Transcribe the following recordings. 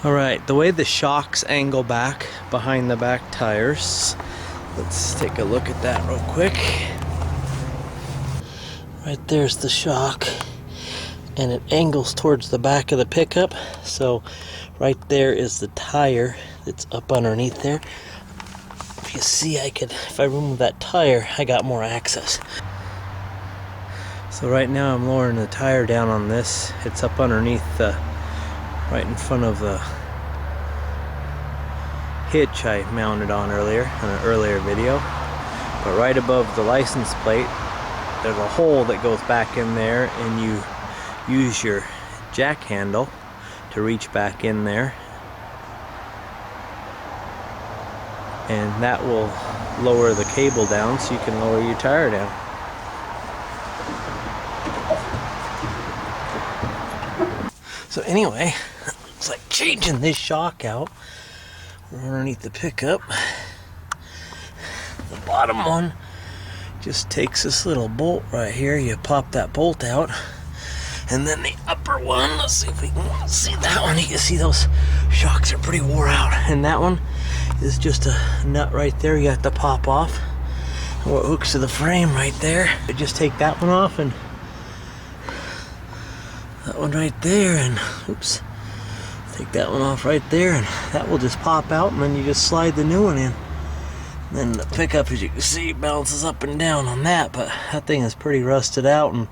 Alright, the way the shocks angle back behind the back tires, let's take a look at that real quick. Right there's the shock, and it angles towards the back of the pickup, so right there is the tire that's up underneath there. If you see, if I remove that tire, I got more access. So right now I'm lowering the tire down on this. It's up underneath right in front of the hitch I mounted on earlier in an earlier video. But right above the license plate, there's a hole that goes back in there, and you use your jack handle to reach back in there, and that will lower the cable down so you can lower your tire down. So anyway, it's like changing this shock out underneath the pickup. The bottom one just takes this little bolt right here. You pop that bolt out, and then the upper one, let's see if we can see that one. You can see those shocks are pretty wore out, and that one is just a nut right there you have to pop off. And what hooks to the frame right there, you just take that one off, and that one right there, and oops, take that one off right there, and that will just pop out, and then you just slide the new one in. And then the pickup, as you can see, bounces up and down on that, but that thing is pretty rusted out, and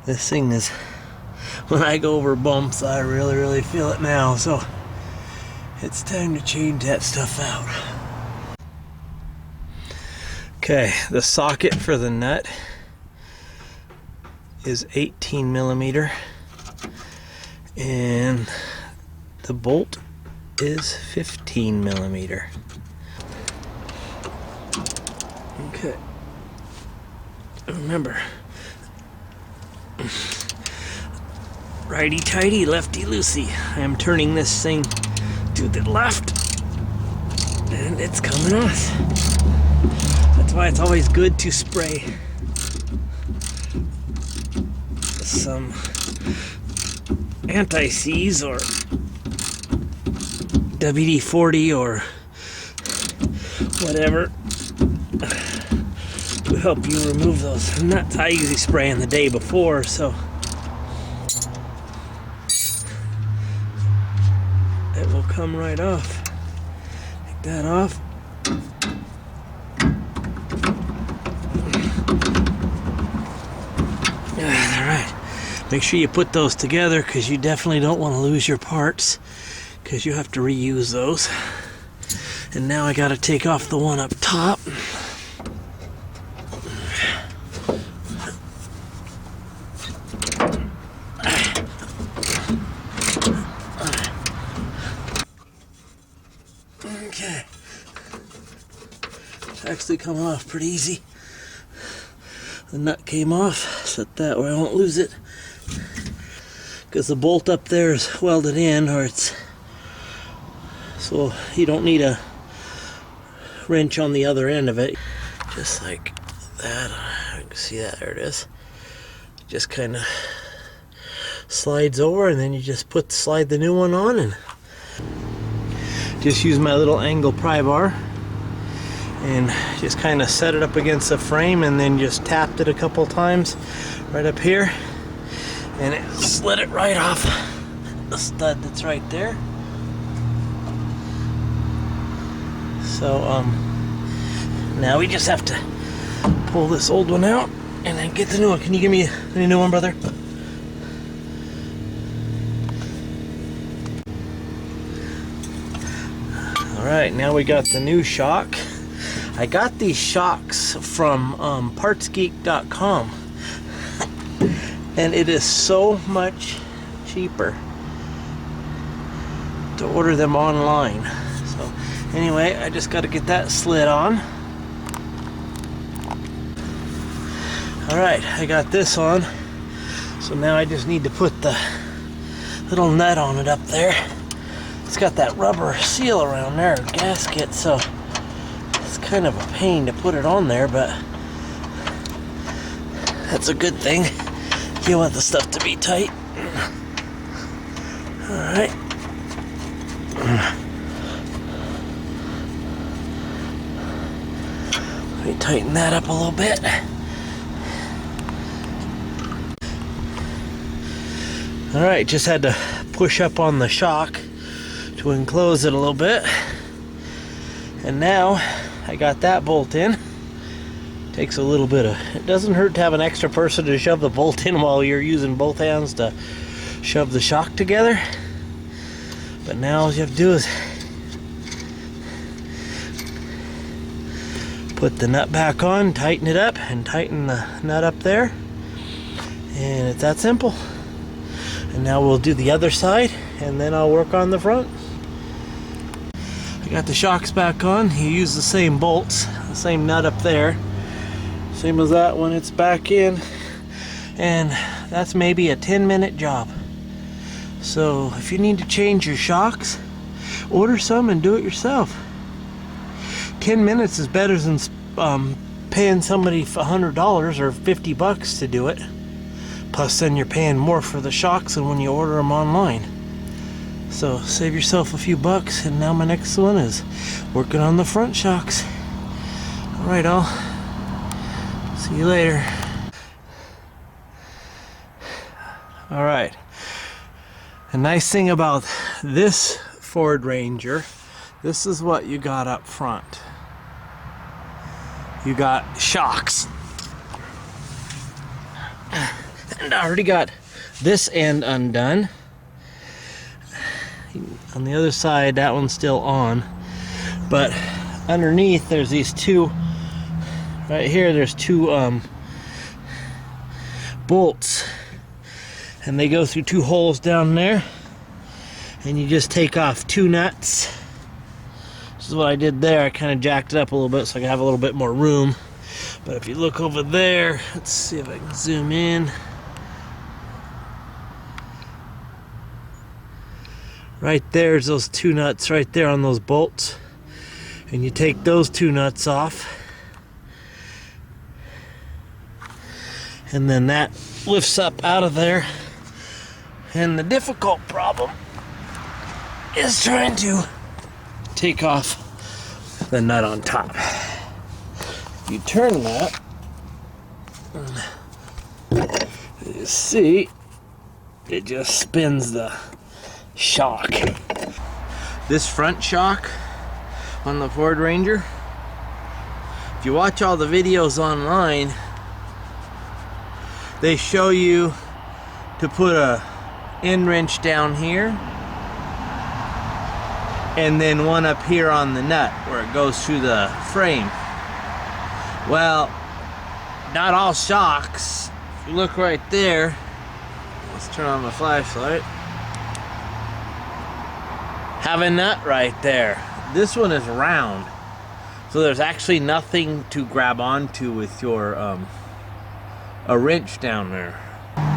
this thing is, when I go over bumps, I really feel it now. So it's time to change that stuff out. Okay, the socket for the nut is 18 millimeter, and the bolt is 15 millimeter. Okay, remember, righty tighty, lefty loosey. I am turning this thing to the left, and it's coming off. That's why it's always good to spray some anti-seize or WD-40 or whatever to help you remove those nuts. I usually spray in the day before, so it will come right off. Take that off. Alright, make sure you put those together, because you definitely don't want to lose your parts, because you have to reuse those. And now I got to take off the one up top. Okay, it's actually coming off pretty easy. The nut came off, set that where I won't lose it, because the bolt up there is welded in, or it's so you don't need a wrench on the other end of it. Just like that. You can see that, there it is. Just kind of slides over, and then you just slide the new one on, and just use my little angle pry bar and just kind of set it up against the frame, and then just tapped it a couple times right up here, and it slid it right off the stud that's right there. So now we just have to pull this old one out and then get the new one. Can you give me a new one, brother? Alright, now we got the new shock. I got these shocks from partsgeek.com, and it is so much cheaper to order them online. So anyway, I just got to get that slid on. Alright, I got this on, so now I just need to put the little nut on it up there. It's got that rubber seal around there, gasket, so it's kind of a pain to put it on there, but that's a good thing. You want the stuff to be tight. Alright. Let me tighten that up a little bit. Alright, just had to push up on the shock to enclose it a little bit. And now I got that bolt in. Takes a little bit of, it doesn't hurt to have an extra person to shove the bolt in while you're using both hands to shove the shock together. But now all you have to do is put the nut back on, tighten it up, and tighten the nut up there. And it's that simple. And now we'll do the other side, and then I'll work on the front. I got the shocks back on. You use the same bolts, the same nut up there. Same as that when it's back in. And that's maybe a 10-minute job. So if you need to change your shocks, order some and do it yourself. 10 minutes is better than paying somebody $100 or $50 to do it. Plus then you're paying more for the shocks than when you order them online. So save yourself a few bucks. And now my next one is working on the front shocks. Alright, all. See you later. Alright. A nice thing about this Ford Ranger, this is what you got up front. You got shocks. And I already got this end undone. On the other side, that one's still on. But underneath, there's these two. Right here, there's two bolts. And they go through two holes down there. And you just take off two nuts. This is what I did there. I kind of jacked it up a little bit so I can have a little bit more room. But if you look over there, let's see if I can zoom in. Right there's those two nuts right there on those bolts. And you take those two nuts off. And then that lifts up out of there. And the difficult problem is trying to take off the nut on top. If you turn that, you see, it just spins the shock. This front shock on the Ford Ranger, if you watch all the videos online, they show you to put a end wrench down here and then one up here on the nut where it goes through the frame. Well, not all shocks. If you look right there, let's turn on the flashlight, have a nut right there. This one is round, so there's actually nothing to grab onto with your a wrench down there.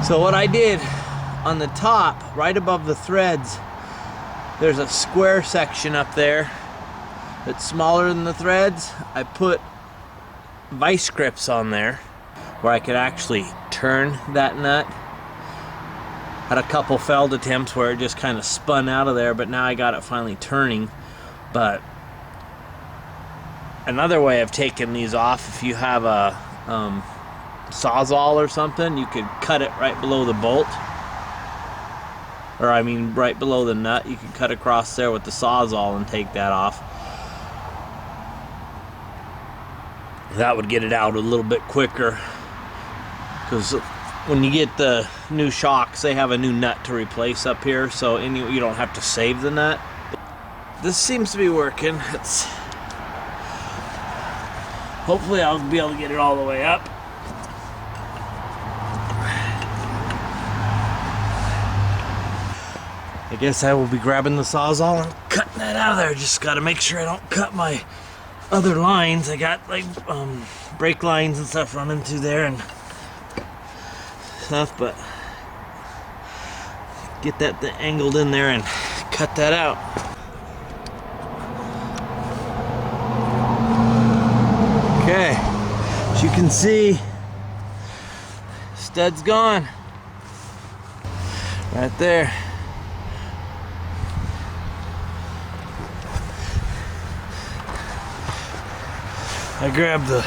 So what I did on the top, right above the threads, there's a square section up there that's smaller than the threads. I put vice grips on there where I could actually turn that nut. Had a couple failed attempts where it just kind of spun out of there, but now I got it finally turning. But another way of taking these off, if you have a Sawzall or something, you could cut it right below the bolt. Or I mean right below the nut. You can cut across there with the Sawzall and take that off. That would get it out a little bit quicker. Because when you get the new shocks, they have a new nut to replace up here. So you don't have to save the nut. This seems to be working. Hopefully I'll be able to get it all the way up. I guess I will be grabbing the Sawzall and cutting that out of there. Just got to make sure I don't cut my other lines. I got like brake lines and stuff running through there and stuff, but get that angled in there and cut that out. Okay, as you can see, stud's gone right there. I grabbed the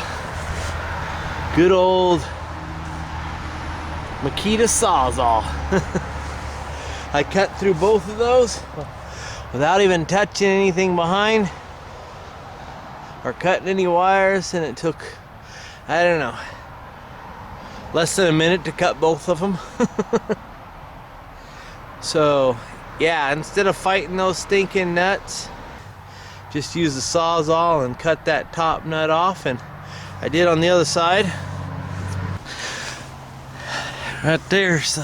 good old Makita Sawzall. I cut through both of those without even touching anything behind or cutting any wires, and it took, I don't know, less than a minute to cut both of them. So yeah, instead of fighting those stinking nuts, just use the Sawzall and cut that top nut off, and I did on the other side. Right there's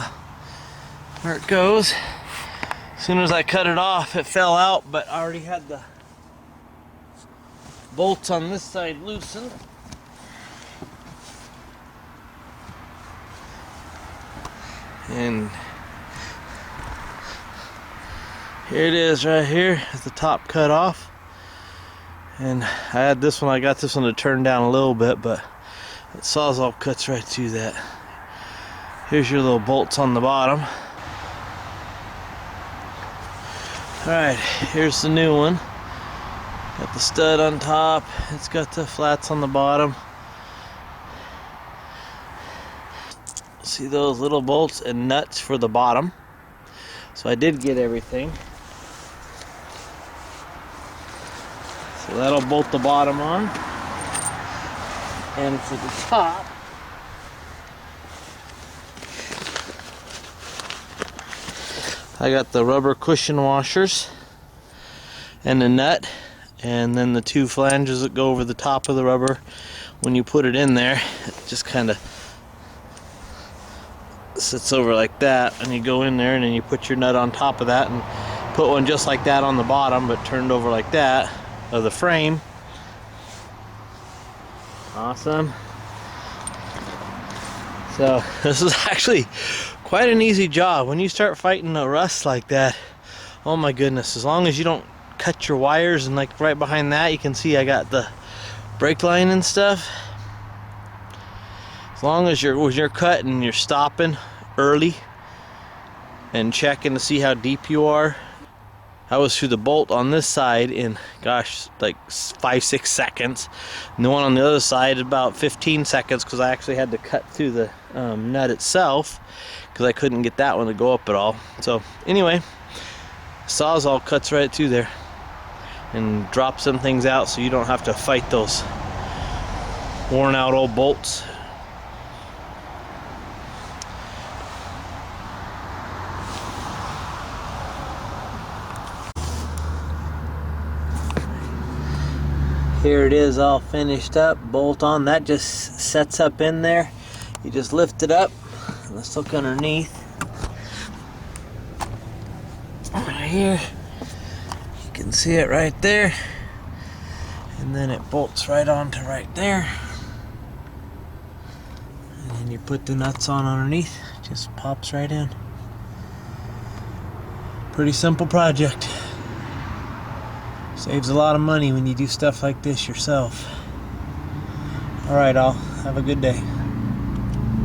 where it goes. As soon as I cut it off, it fell out, but I already had the bolts on this side loosened. And here it is right here, at the top cut off. And I had this one, I got this one to turn down a little bit, but the Sawzall cuts right through that. Here's your little bolts on the bottom. Alright, here's the new one. Got the stud on top, it's got the flats on the bottom. See those little bolts and nuts for the bottom. So I did get everything. So that'll bolt the bottom on. And for the top, I got the rubber cushion washers and the nut, and then the two flanges that go over the top of the rubber. When you put it in there, it just kind of sits over like that, and you go in there and then you put your nut on top of that and put one just like that on the bottom, but turned over like that, of the frame. Awesome. So this is actually quite an easy job. When you start fighting a rust like that, oh my goodness, as long as you don't cut your wires, and like right behind that you can see I got the brake line and stuff. As long as when you're cutting, you're stopping early and checking to see how deep you are. I was through the bolt on this side in, gosh, like 5-6 seconds. And the one on the other side about 15 seconds, because I actually had to cut through the nut itself because I couldn't get that one to go up at all. So anyway, Sawzall cuts right through there and drops some things out, so you don't have to fight those worn out old bolts. Here it is, all finished up, bolt on. That just sets up in there. You just lift it up. Let's look underneath. Right here, you can see it right there, and then it bolts right onto right there, and then you put the nuts on underneath. It just pops right in. Pretty simple project. Saves a lot of money when you do stuff like this yourself. Alright, all. Have a good day.